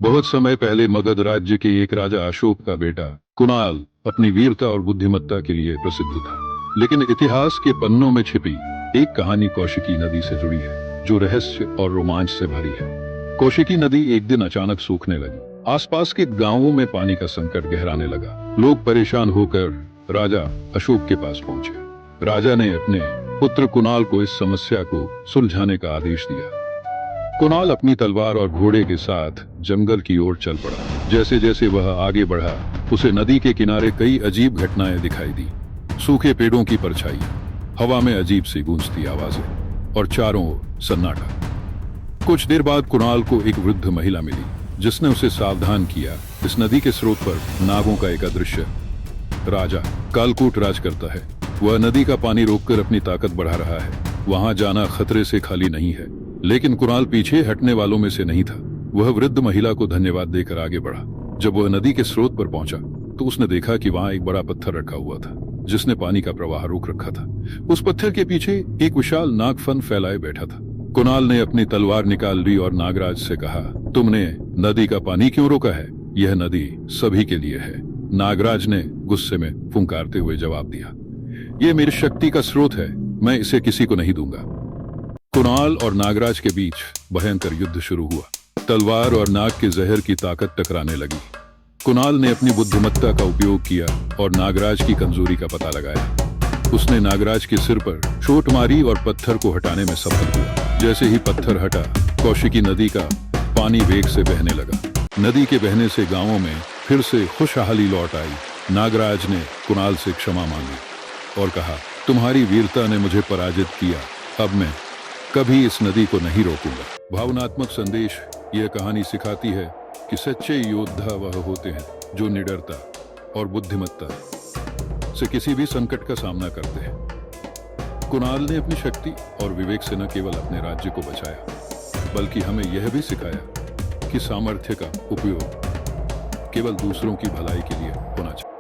बहुत समय पहले मगध राज्य के एक राजा अशोक का बेटा कुणाल अपनी वीरता और बुद्धिमत्ता के लिए प्रसिद्ध था। लेकिन इतिहास के पन्नों में छिपी एक कहानी कौशिकी नदी से जुड़ी है, जो रहस्य और रोमांच से भरी है। कौशिकी नदी एक दिन अचानक सूखने लगी। आसपास के गांवों में पानी का संकट गहराने लगा। लोग परेशान होकर राजा अशोक के पास पहुंचे। राजा ने अपने पुत्र कुणाल को इस समस्या को सुलझाने का आदेश दिया। कुणाल अपनी तलवार और घोड़े के साथ जंगल की ओर चल पड़ा। जैसे जैसे वह आगे बढ़ा, उसे नदी के किनारे कई अजीब घटनाएं दिखाई दी। सूखे पेड़ों की परछाई, हवा में अजीब सी गूंजती आवाजें और चारों ओर सन्नाटा। कुछ देर बाद कुणाल को एक वृद्ध महिला मिली, जिसने उसे सावधान किया। इस नदी के स्रोत पर नागों का एक अदृश्य राजा कालकूट राज करता है। वह नदी का पानी रोककर अपनी ताकत बढ़ा रहा है। वहां जाना खतरे से खाली नहीं है। लेकिन कुणाल पीछे हटने वालों में से नहीं था। वह वृद्ध महिला को धन्यवाद देकर आगे बढ़ा। जब वह नदी के स्रोत पर पहुंचा तो उसने देखा कि वहां एक बड़ा पत्थर रखा हुआ था, जिसने पानी का प्रवाह रोक रखा था। उस पत्थर के पीछे एक विशाल नाग फन फैलाए बैठा था। कुणाल ने अपनी तलवार निकाल ली और नागराज से कहा, तुमने नदी का पानी क्यों रोका है? यह नदी सभी के लिए है। नागराज ने गुस्से में फुंकारते हुए जवाब दिया, यह मेरी शक्ति का स्रोत है, मैं इसे किसी को नहीं दूंगा। कुणाल और नागराज के बीच भयंकर युद्ध शुरू हुआ। तलवार और नाग के जहर की ताकत टकराने लगी। कुणाल ने अपनी बुद्धिमत्ता का उपयोग किया और नागराज की कमजोरी का पता लगाया। उसने नागराज के सिर पर चोट मारी और पत्थर को हटाने में सफल हुआ। जैसे ही पत्थर हटा, कौशिकी नदी का पानी वेग से बहने लगा। नदी के बहने से गांवों में फिर से खुशहाली लौट आई। नागराज ने कुणाल से क्षमा मांगी और कहा, तुम्हारी वीरता ने मुझे पराजित किया, अब मैं कभी इस नदी को नहीं रोकूंगा। भावनात्मक संदेश: यह कहानी सिखाती है कि सच्चे योद्धा वह होते हैं जो निडरता और बुद्धिमत्ता से किसी भी संकट का सामना करते हैं। कुणाल ने अपनी शक्ति और विवेक से न केवल अपने राज्य को बचाया, बल्कि हमें यह भी सिखाया कि सामर्थ्य का उपयोग केवल दूसरों की भलाई के लिए होना चाहिए।